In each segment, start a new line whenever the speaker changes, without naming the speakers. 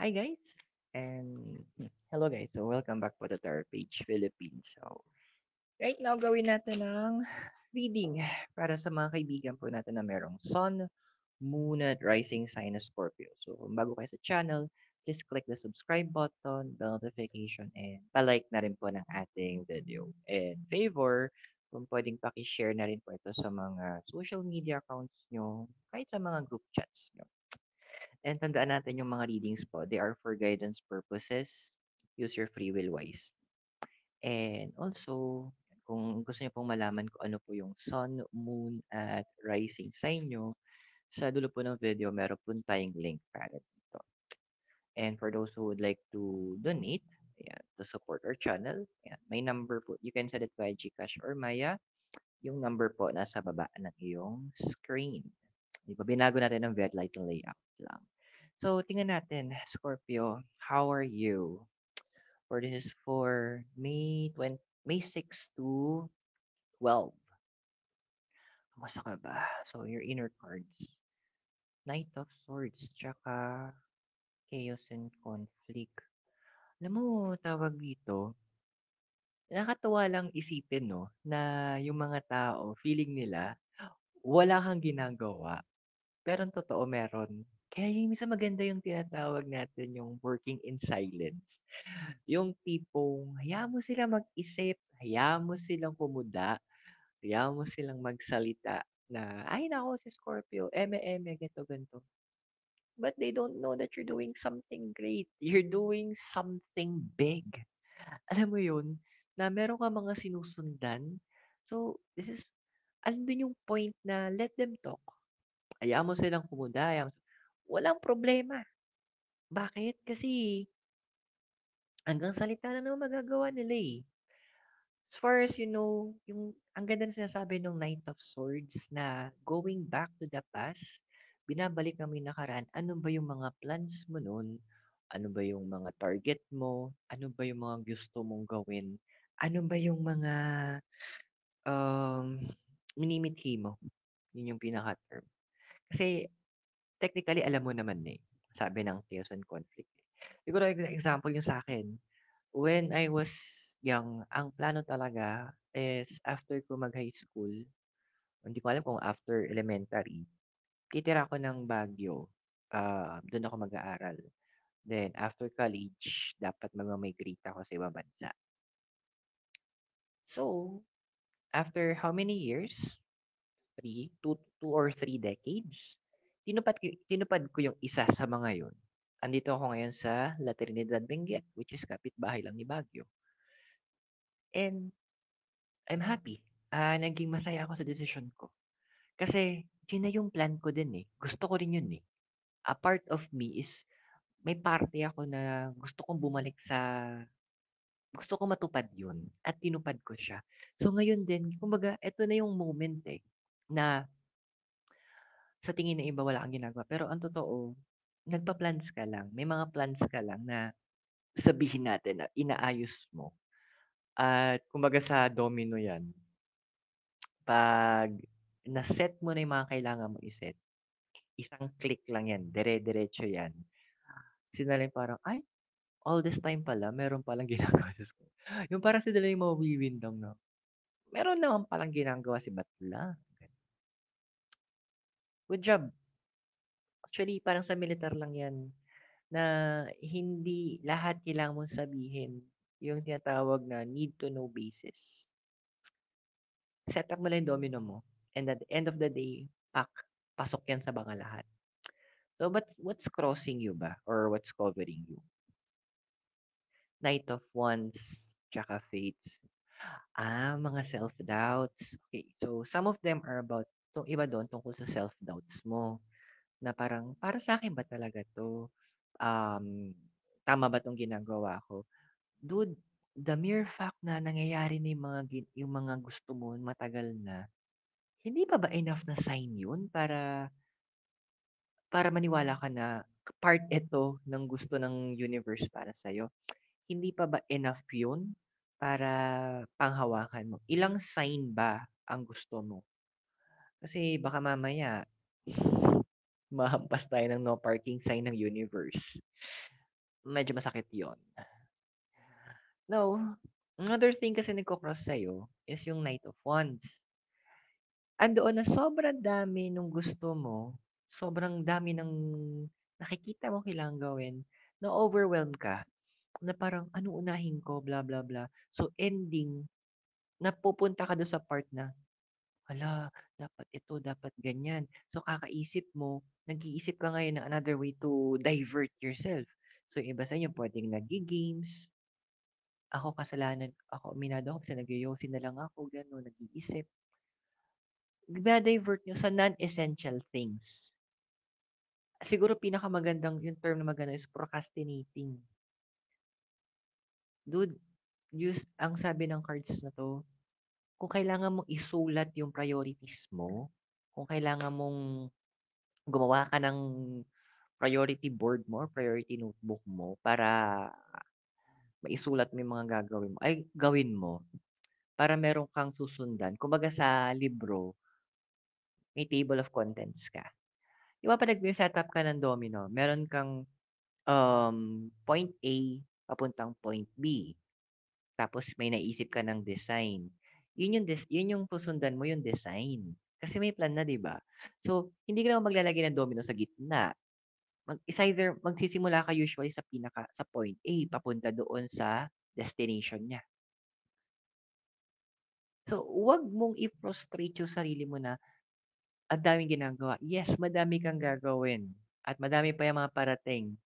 Hi guys, and hello guys. So welcome back po to our page Philippines. So right now gawin natin ng reading para sa mga kaibigan po natin na merong Sun, Moon at Rising sign of Scorpio. So kung bago kayo sa channel, please click the subscribe button, bell notification, and palike na rin po ng ating video. And favor, kung pwedeng paki-share na rin po ito sa mga social media accounts nyo, kahit sa mga group chats nyo. And tandaan natin yung mga readings po, they are for guidance purposes. Use your free will wise. And also, kung gusto niyo pong malaman kung ano po yung sun, moon, at rising sign nyo, sa dulo po ng video, meron po tayong link para dito. And for those who would like to donate, ayan, to support our channel, ayan, may number po. You can send it by Gcash or Maya. Yung number po nasa baba ng iyong screen. Di ba? Binago natin ang red light layout lang. So, tingnan natin, Scorpio, how are you? For this is for May 6 to 12. Kamusta ka ba? So, your inner cards. Knight of Swords, tsaka Chaos and Conflict. Alam mo, tawag dito, nakakatuwa lang isipin, no, na yung mga tao, feeling nila, wala kang ginagawa. Pero ang totoo meron. Kaya yung minsan maganda yung tinatawag natin yung working in silence. Yung tipong hayaan mo sila mag-isip, hayaan mo silang kumuda, hayaan mo silang magsalita na, ay nako si Scorpio, eme-eme, ganito, ganito. But they don't know that you're doing something great. You're doing something big. Alam mo yun, na meron ka mga sinusundan. So, this is, andun yung point na let them talk. Hayaan mo silang kumuda, walang problema. Bakit? Kasi hanggang salita lang naman magagawa nila eh. As far as you know, yung ang ganda na sinasabi ng Knight of Swords na going back to the past, binabalik kami nakaraan, ano ba yung mga plans mo nun? Ano ba yung mga target mo? Ano ba yung mga gusto mong gawin? Ano ba yung mga um, minimithi mo? Yun yung pinaka-term. Kasi technically, alam mo naman eh, sabi ng chaos and conflict. Siguro example yung sa akin, when I was young, ang plano talaga is after ko mag-high school, hindi ko alam kung after elementary, titira ako ng Baguio. Doon ako mag-aaral. Then, after college, dapat mag-migrate ako sa ibang bansa. So, after how many years? Two or three decades? Tinupad ko yung isa sa mga yun. Andito ako ngayon sa La Trinidad, Benguet, which is kapitbahay lang ni Baguio. And I'm happy. Naging masaya ako sa decision ko. Kasi yun na yung plan ko din eh. Gusto ko rin yun eh. A part of me is may parte ako na gusto ko matupad yun at tinupad ko siya. So ngayon din, kumbaga, eto na yung moment eh na sa tingin ng iba wala kang ginagawa. Pero ang totoo, nagpa-plans ka lang. May mga plans ka lang na sabihin natin na inaayos mo. At kumbaga sa domino yan, pag na-set mo na yung mga kailangan mo iset, isang click lang yan, dire-diretso yan. Sila lang parang, ay, all this time pala, meron palang ginagawa sa school. Yung parang sila yung mawiwindang na, meron naman palang ginagawa si Batla. Good job. Actually, parang sa militar lang yan na hindi lahat kailangan mong sabihin yung tinatawag na need to know basis. Set up mo lang yung domino mo. And at the end of the day, pasok yan sa mga lahat. So, but what's crossing you ba? Or what's covering you? Knight of Wands, tsaka Fates. Mga self-doubts. Okay, so some of them are about, itong iba doon tungkol sa self-doubts mo. Na parang, para sa akin ba talaga to? Um, Tama ba tong ginagawa ko? Dude, the mere fact na nangyayari na yung mga gusto mo matagal na, hindi pa ba enough na sign yun para maniwala ka na part ito ng gusto ng universe para sa'yo? Hindi pa ba enough yun para panghawakan mo? Ilang sign ba ang gusto mo? Kasi baka mamaya, mahampas tayo ng no parking sign ng universe. medyo masakit yon. No, another thing kasi nagko-cross sa'yo is yung Knight of Wands. Andoon na sobrang dami nung gusto mo, sobrang dami ng nakikita mo kailangang gawin, na-overwhelm ka, na parang, "Anong unahin ko?" Bla, bla, bla. So, ending, napupunta ka dun sa part na, "Hala, dapat ito, dapat ganyan." So, kakaisip mo, nag-iisip ka ngayon ng another way to divert yourself. So, yung iba sa inyo puwedeng nagge-games, ako kasalanan ako aminado ako kasi nagyoyosi na lang ako, gano'n, nag-iisip. Dina-divert niyo sa non-essential things. Siguro pinakamagandang yung term na maganda is procrastinating. Dude, ang sabi ng cards na 'to, kung kailangan mong isulat yung priorities mo, kung kailangan mong gumawa ka ng priority board mo or priority notebook mo para maisulat mo yung mga gagawin mo ay gawin mo para meron kang susundan. Kumbaga sa libro, may table of contents ka. 'Di ba 'pag nagse-setup ka ng domino, meron kang, point A papuntang point B, tapos may naisip ka ng design. Yun yung susundan mo yung design, kasi may plan na, 'di ba? So, hindi ka naman maglalagay ng domino sa gitna. It's either magsisimula ka usually sa point A papunta doon sa destination niya. So, 'wag mong i-frustrate yung sarili mo na ang daming ginagawa. Yes, madami kang gagawin at madami pa yang mga parating.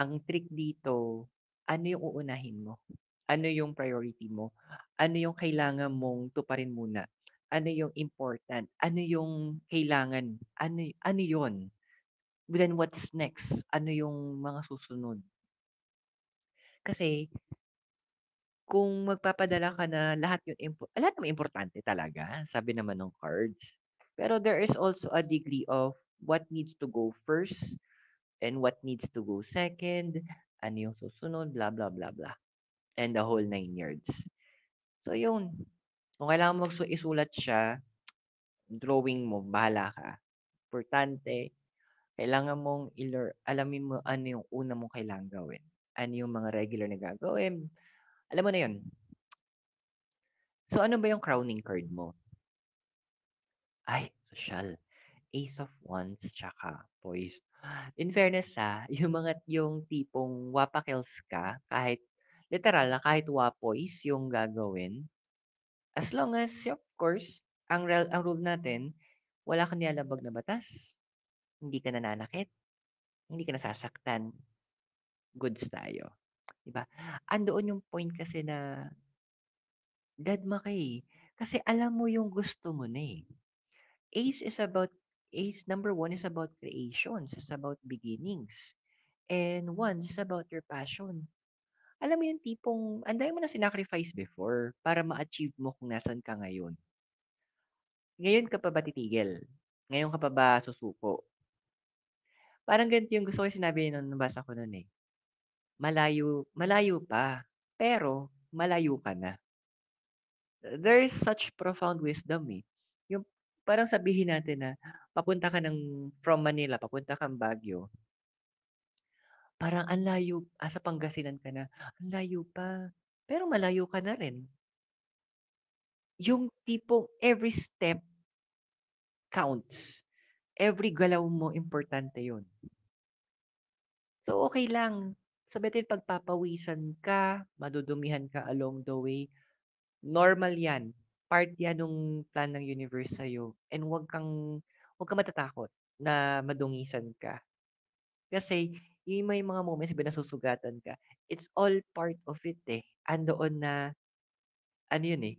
Ang trick dito, ano yung uunahin mo? Ano yung priority mo? Ano yung kailangan mong tuparin muna? Ano yung important? Ano yung kailangan? Ano yun? Then what's next? Ano yung mga susunod? Kasi kung magpapadala ka na lahat naman importante talaga, sabi naman ng cards. Pero there is also a degree of what needs to go first and what needs to go second, ano yung susunod, blah, blah, blah, blah. And the whole 9 yards. So, yun. Kung kailangan mo isulat siya, drawing mo, bahala ka. Importante, kailangan mong alamin mo ano yung una mong kailangan gawin. Ano yung mga regular na gagawin. Alam mo na yun. So, ano ba yung crowning card mo? Ay, social. Ace of Wands, tsaka Poise. In fairness yung tipong wapakils ka, kahit, literal na kahit wapoys yung gagawin, as long as, of course, ang rule natin, wala kang nilalabag na batas, hindi ka nananakit, hindi ka nasasaktan, goods tayo. 'Di ba? Andoon yung point kasi na dadma ka eh. Kasi alam mo yung gusto mo na eh. Ace is about Ace number one is about creations, it's about beginnings. And one is about your passion. Alam mo yung tipong ang dami mo na sinacrifice before para ma-achieve mo kung nasan ka ngayon. Ngayon ka pa ba titigil? Ngayon ka pa ba susuko? Parang ganito yung gusto ko yung sinabi nung nabasa ko nun eh. Malayo, malayo pa, pero malayo ka na. There's such profound wisdom eh. Yung parang sabihin natin na papunta ka from Manila, papunta kang Baguio, parang ang layo, sa Pangasinan ka na, ang layo pa, pero malayo ka na rin. Yung tipong every step counts. Every galaw mo importante yun. So, okay lang. Sabihin pagpapawisan ka, madudumihan ka along the way, normal yan. Part yan nung plan ng universe sa'yo. And wag kang matatakot na madungisan ka. Kasi, yung may mga moments na nasusugatan ka, it's all part of it eh. Andoon na, ano yun eh,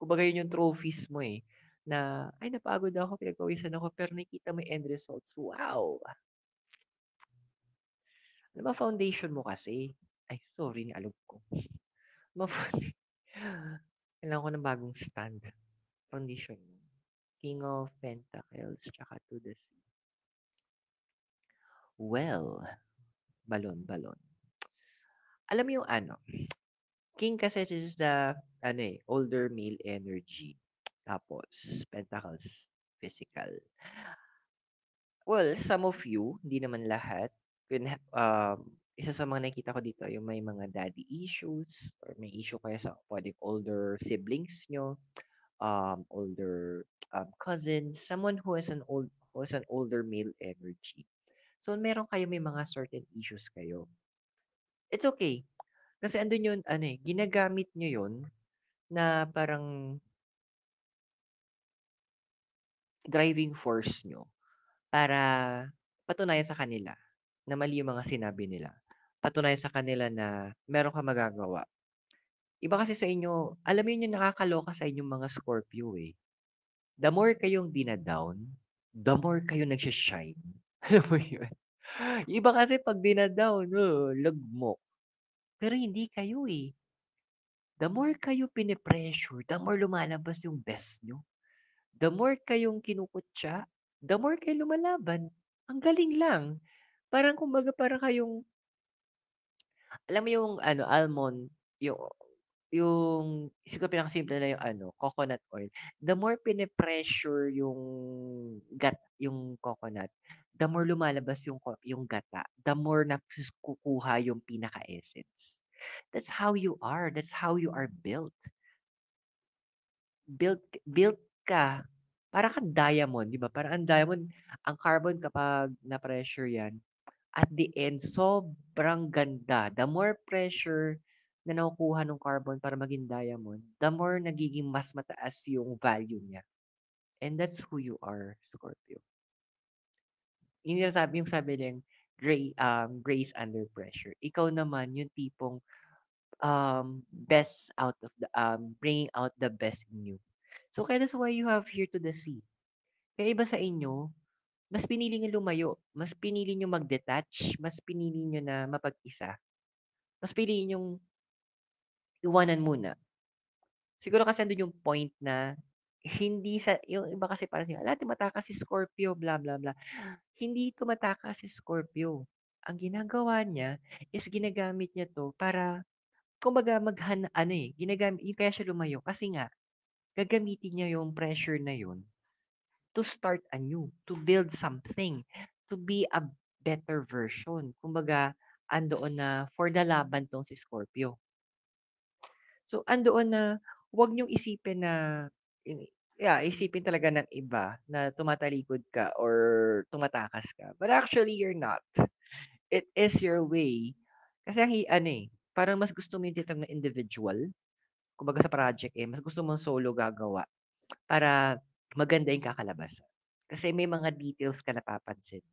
kumbaga yun yung trophies mo eh, na, ay napagod ako, pinagpawisan ako, pero nakikita mo yung end results. Wow! Ano ba foundation mo kasi? Ay, sorry, naalog ko. Ano ba kailangan ko ng bagong stand. Foundation mo. King of Pentacles, tsaka to the sea. Well, balon, balon. Alam mo yung ano, King kasi is the, older male energy. Tapos, Pentacles, physical. Well, some of you, hindi naman lahat, isa sa mga nakikita ko dito yung may mga daddy issues or may issue kayo sa puwedeng older siblings niyo, older, cousins, someone who has an older male energy. So, meron kayo may mga certain issues kayo. It's okay, kasi andun yun ano, eh, ginagamit niyo yun na parang driving force niyo para patunayan sa kanila na mali yung mga sinabi nila. Patunayan sa kanila na meron kang magagawa. Iba kasi sa inyo, alam mo yun yung nakakaloka sa inyong mga Scorpio, eh. The more kayong dina-down, the more kayo nagsha-shine. Alam mo yun? Yung iba kasi 'pag dina-down, lugmok. Pero hindi kayo, eh. The more kayo pine-pressure, the more lumalabas yung best niyo. The more kayong kinukutya, the more kayo lumalaban. Ang galing lang. Parang kumbaga para kayong alam mo yung ano, almond, yung siguro pinakasimple na yung ano, coconut oil. The more pine-pressure yung coconut, the more lumalabas yung gata. The more kukuha yung pinaka-essence. That's how you are. That's how you are built. Built ka para kang diamond, 'di ba? Parang ang diamond, ang carbon kapag na-pressure 'yan, at the end sobrang ganda. The more pressure na nakukuha ng carbon para maging diamond, the more nagiging mas mataas yung value niya. And that's who you are, Scorpio. Yung sabi din, grace under pressure. Ikaw naman yung tipong best out of bringing out the best in you. So kaya that's why you have here to the sea. Kaya iba sa inyo, mas pinili niyo lumayo, mas pinili niyo mag-detach, mas pinili niyo na mapag-isa, mas pinili niyong iwanan muna. Siguro kasi andun yung point na hindi sa yung iba kasi parang "Hala, tumatakas si Scorpio, blah, blah, blah." Hindi tumatakas si Scorpio. Ang ginagawa niya is ginagamit niya 'to para kumbaga ano, eh, yung kaya siya lumayo kasi nga gagamitin niya yung pressure na yun to start anew, to build something, to be a better version. Kumbaga, andoon na for the laban 'tong si Scorpio. So, andoon na 'wag niyong isipin na isipin talaga ng iba na tumatalikod ka or tumatakas ka. But actually, you're not. It is your way. Kasi ano, eh, parang mas gusto mo yung tinatawag na individual. Kumbaga sa project, eh, mas gusto mong solo gagawa para maganda yung kakalabasan. Kasi may mga details ka napapansin.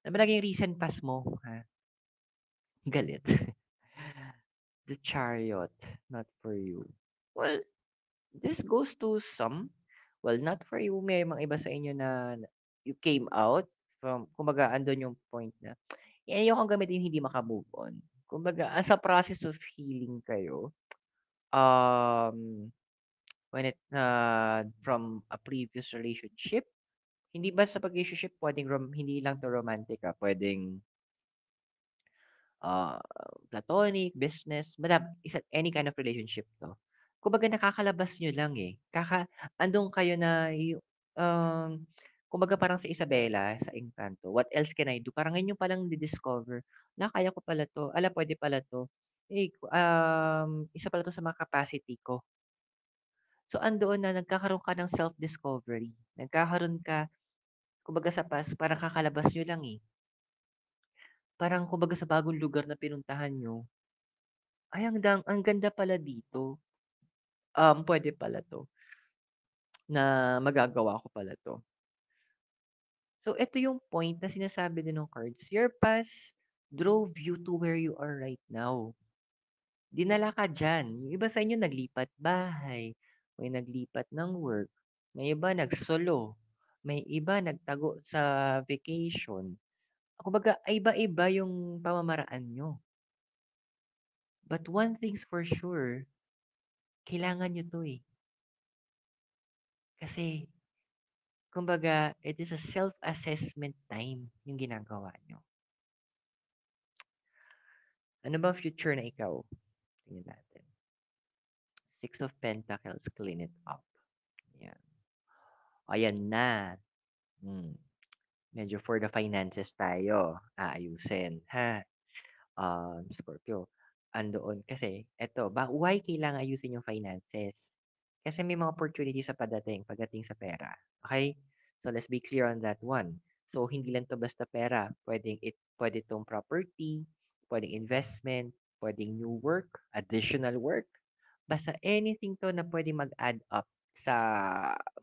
Ano ba naging recent past mo, ha? Galit. The Chariot, not for you. Well, this goes to some. Well, not for you. May mga iba sa inyo na you came out from, kumbaga, andun yung point na, ayokong gamitin yung hindi maka-move on. Kumbaga, as a process of healing kayo, um, from a previous relationship, hindi ba sa pag-relationship pwedeng hindi lang 'to romantic, pwedeng, ah, platonic, business, any kind of relationship 'to. Kumbaga nakakalabas niyo lang, eh, andun kayo na kumbaga parang sa Isabela, sa Encanto, "What else can I do?" Parang ngayon niyo palang di-discover na kaya ko pala 'to, puwede pala 'to. Eh, isa pala 'to sa mga capacity ko. So, andoon na nagkakaroon ka ng self-discovery. Nagkakaroon ka kumbaga sa past parang kakalabas niyo lang, eh. Parang kumbaga sa bagong lugar na pinuntahan niyo, "Ay ang ganda pala dito. Puwede pala 'to, na magagawa ko pala 'to." So, eto yung point na sinasabi din ng cards, your past drove you to where you are right now. Dinala ka diyan. Yung iba sa inyo naglipat bahay, may naglipat ng work, may iba nagsolo, may iba nagtago sa vacation. Kumbaga iba-iba yung pamamaraan niyo. But one thing's for sure, kailangan niyo 'to, eh. Kasi kumbaga it is a self-assessment time yung ginagawa niyo. Ano bang future na ikaw? Tingnan natin. Six of Pentacles, clean it up. Yan. Ayan na. Hmm. medyo for the finances tayo aayusin, ha? Scorpio, andoon kasi eto why kailangan ayusin yung finances? Kasi may mga opportunity sa pagdating sa pera, okay? So, let's be clear on that one. So, hindi lang 'to basta pera, puwede 'tong property, puwedeng investment, puwedeng new work, additional work, basta anything 'to na puwedeng mag-add up sa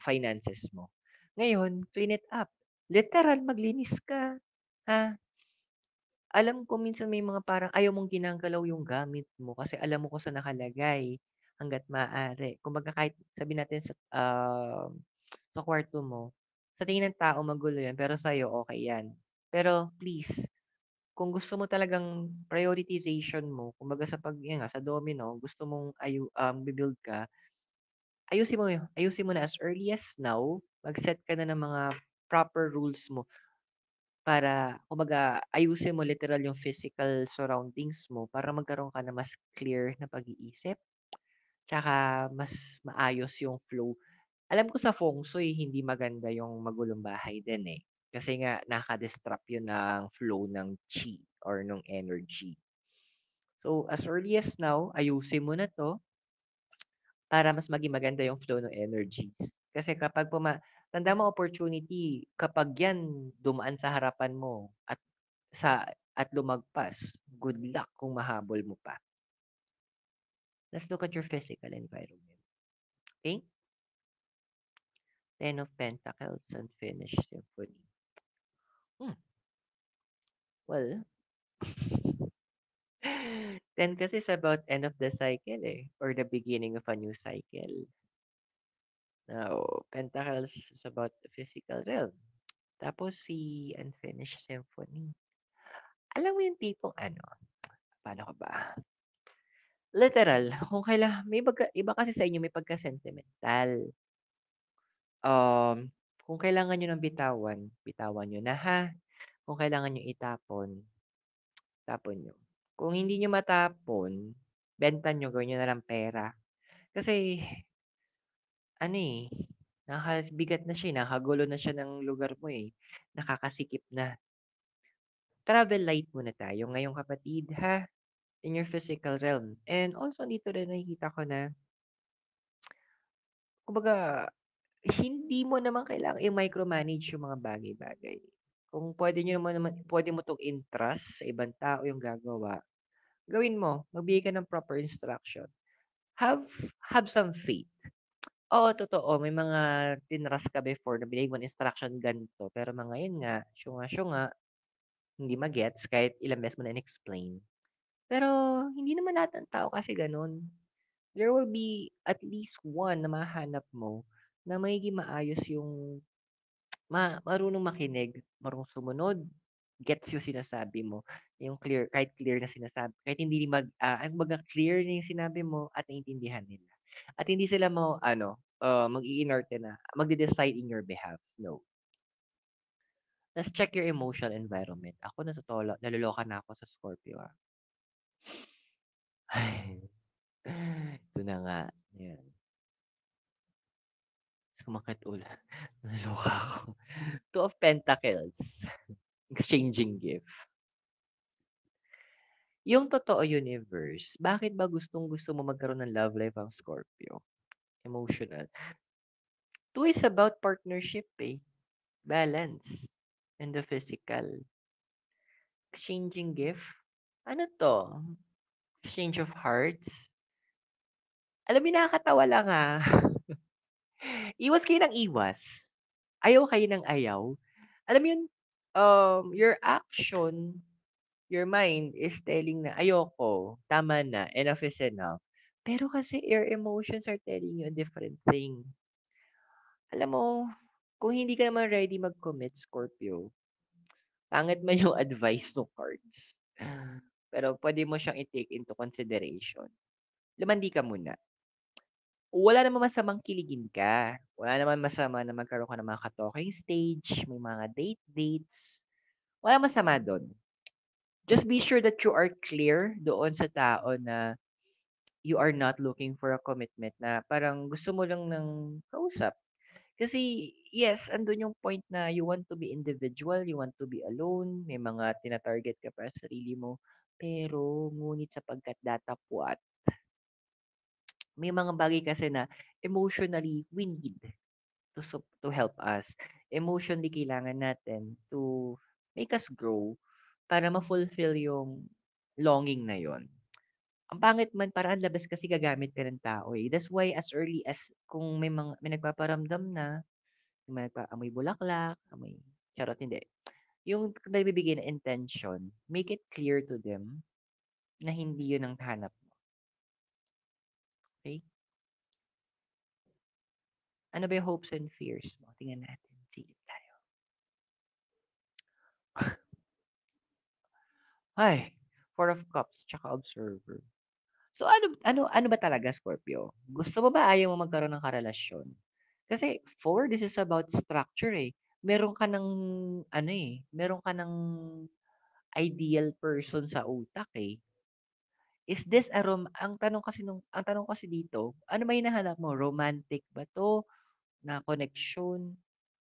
finances mo. Ngayon, clean it up. Literal maglinis ka, ha? Alam ko minsan may mga parang ayaw mong ginagalaw yung gamit mo kasi alam mo kung saan nakalagay hangga't maaari. Kumbaga kahit sabihin natin sa kwarto mo, sa tingin ng tao magulo yan, pero sa'yo okey yan. Pero please, kung gusto mo talagang prioritization mo, kumbaga sa yan nga, sa domino, gusto mong bibuild ka, ayusin mo na as early as now, mag-set ka na ng mga proper rules mo. Para kumbaga ayusin mo literal yung physical surroundings mo para magkaroon ka ng mas clear na pag-iisip, tsaka mas maayos yung flow. Alam ko sa Feng Shui hindi maganda yung magulong bahay din, eh, kasi nga nakaka-disrupt yun ng flow ng chi or nung energy. So, as early as now, ayusin mo na 'to para mas maging maganda yung flow ng energies. Kasi kapag tandaan mo opportunity, kapag yan dumaan sa harapan mo at lumagpas, good luck kung mahabol mo pa. Let's look at your physical environment. Okay? Ten of Pentacles, Unfinished Symphony. Hmm, well, Ten kasi is about end of the cycle eh, or the beginning of a new cycle. Now, Pentacles is about the physical realm. Tapos si Unfinished Symphony. Alam mo yung tipong ano, paano ka ba? Literal, kung iba kasi sa inyo may pagka-sentimental. Um, kung kailangan niyo ng bitawan, bitawan niyo na ha. Kung kailangan niyo itapon, tapon niyo. Kung hindi niyo matapon, benta niyo, gawin niyo na lang pera. Kasi ano, nakakabigat na siya, nakakagulo na siya ng lugar mo, eh. Nakakasikip na. Travel light muna tayo ngayong kapatid, ha, in your physical realm. And also dito rin nakikita ko na kumbaga hindi mo naman kailangang i-micromanage yung mga bagay-bagay. Kung puwede mo 'tong entrust sa ibang tao yung gagawa, gawin mo. Magbigay ka ng proper instruction. Have have some faith. Oo, totoo may mga tinrust ka before na binigay mo ng instruction ganito, pero mga yun nga, syunga-syunga, hindi ma-gets kahit ilang beses mo na in-explain. Pero hindi naman lahat ng tao kasi gano'n. There will be at least one na mahahanap mo na magiging maayos yung marunong makinig, marunong sumunod, gets yung sinasabi mo, yung kahit clear na sinasabi kahit hindi kumbaga clear na yung sinabi mo at naiintindihan nila. At hindi sila mag-iinarte na magde-decide in your behalf, no. Let's check your emotional environment. Ako naluloka na ako sa Scorpio, ah. Ito na nga, ayan, sumakit ulo, naloka ako. Two of Pentacles, exchanging gift. Yung totoo universe, bakit ba gustong-gusto mo magkaroon ng love life ang Scorpio? Emotional. Two is about partnership eh. Balance. And the physical. Exchanging gift. Ano to? Exchange of hearts. Alam mo, nakakatawa lang ah. Iwas kayo ng iwas. Ayaw kayo ng ayaw. Alam mo yun, your action, your mind is telling na ayoko, tama na, enough is enough. Pero kasi your emotions are telling you a different thing. Alam mo, kung hindi ka naman ready mag-commit, Scorpio, pangit man yung advice ng cards. Pero pwede mo siyang i-take into consideration. Lumandi ka muna. Wala namang masamang kiligin ka. Wala naman masama na magkaroon ka ng mga ka-talking stage, may mga dates. Wala masama doon. Just be sure that you are clear doon sa tao na you are not looking for a commitment na parang gusto mo lang ng kausap. Kasi yes, andun yung point na you want to be individual, you want to be alone, may mga tina-target ka para sa sarili mo. Pero ngunit sapagkat datapwat, may mga bagay kasi na emotionally we need to help us. Emotionally kailangan natin to make us grow para ma-fulfill yung longing na yon. Ang pangit man parang ang labas kasi gagamit ka ng tao, eh. That's why as early as kung may nagpaparamdam na, may amoy bulaklak, amoy charot hindi. Yung nagbibigay ng intention, make it clear to them na hindi yun ang hanap mo, okey? Ano ba yung hopes and fears mo? Tingnan natin, silip tayo. Ay, Four of Cups tsaka Observer. So ano ba talaga, Scorpio? Gusto mo ba, ayaw mo magkaroon ng karelasyon? Kasi 4, this is about structure, eh. Meron ka ng ano, eh, meron ka ng ideal person sa utak, eh. Is this a ang tanong kasi dito, ano ba hinahanap mo? Romantic ba 'to na connection,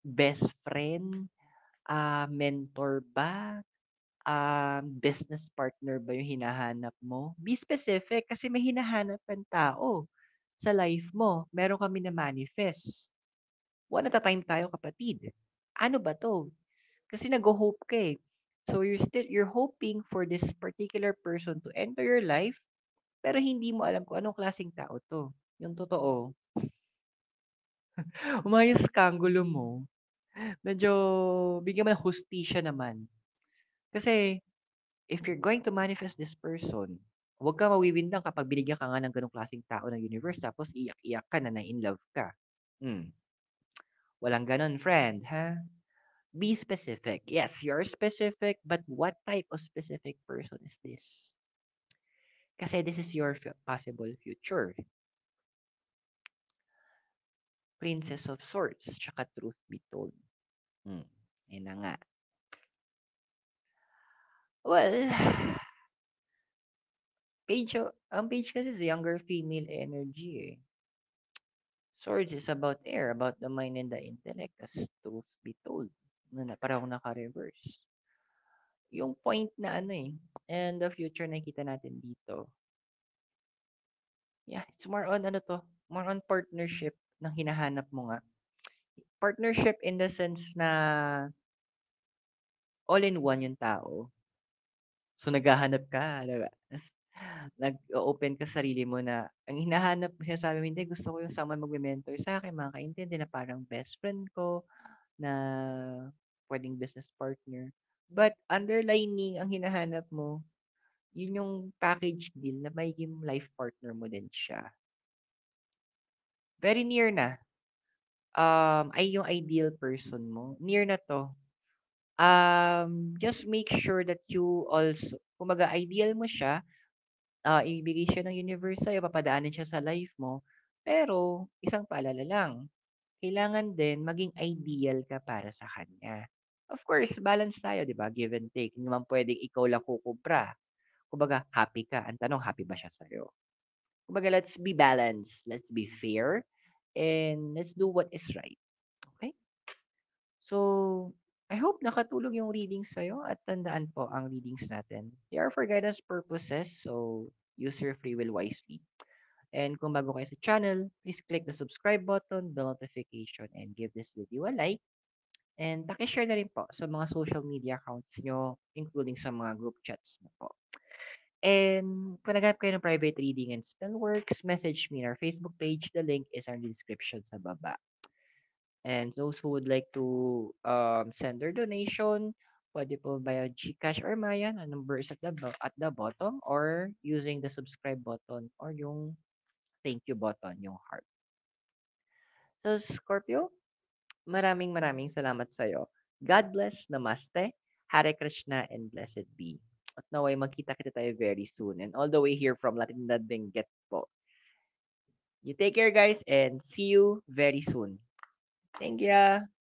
best friend, mentor ba, business partner ba yung hinahanap mo? Be specific kasi may hinahanap kang tao sa life mo. Meron kang mina-manifest. One at a time tayo, kapatid. Ano ba 'to? Kasi nagho-hope ka, eh. So you're hoping for this particular person to enter your life, pero hindi mo alam kung anong klaseng tao 'to, yung totoo. Umayos ka anggulo mo. Medyo bigyan mo ng hustisya naman. Kasi if you're going to manifest this person, huwag kang mawiwindang kapag binigyan ka nga ng gano'ng klaseng tao ng universe tapos iyak-iyak ka na na-in-love ka. Hmm, walang gano'n friend, ha? Be specific. Yes, you're specific, but what type of specific person is this? Kasi this is your possible future. Princess of Swords, tsaka Truth Be Told. Hmm, yun na nga. Well, ang page kasi is younger female energy, eh. Swords is about air, about the mind and the intellect, as truth be told. Parang naka-reverse. Yung point na ano, eh, and the future nakikita natin dito. Yeah, it's more on ano 'to, more on partnership ng hinahanap mo nga. Partnership in the sense na all in one yung tao. So, naghahanap ka, 'di ba? Tas nag-o-open ka sa sarili mo na ang hinahanap mo, sinasabi mo, "Hindi, gusto ko yung someone magme-mentor sa'kin, makakaintindi na parang best friend ko, na puwedeng business partner." But underlining ang hinahanap mo, yun yung package deal na magiging life partner mo din siya. Very near na, ay yung ideal person mo, near na 'to. Just make sure that you also kumbaga ideal mo siya, ibibigay siya ng universe sa'yo, papadaanin siya sa life mo, pero isang paalala lang, kailangan din maging ideal ka para sa kanya. Of course, balance tayo, 'di ba? Give and take. Hindi naman puwedeng ikaw lang kukubra. Kumbaga, happy ka. Ang tanong, happy ba siya sa'yo? Kumbaga, let's be balanced, let's be fair, and let's do what is right. Okay? So, I hope nakatulong yung readings sa'yo at tandaan po ang readings natin. They are for guidance purposes, so use your free will wisely. And kung bago kayo sa channel, please click the subscribe button, bell notification, and give this video a like. And paki-share na rin po sa mga social media accounts nyo, including sa mga group chats na po. And kung naghanap kayo ng private reading and spellworks, message me in our Facebook page. The link is in the description sa baba. And those who would like to send their donation, pwede po via GCash or Maya. The number is at the bottom, or using the subscribe button or yung thank you button, yung heart. So, Scorpio, maraming salamat sa'yo. God bless, namaste, Hare Krishna, and blessed be. At naway magkita-kita tayo very soon. And all the way here from Latinidad Benguet po. You take care, guys, and see you very soon. Thank you.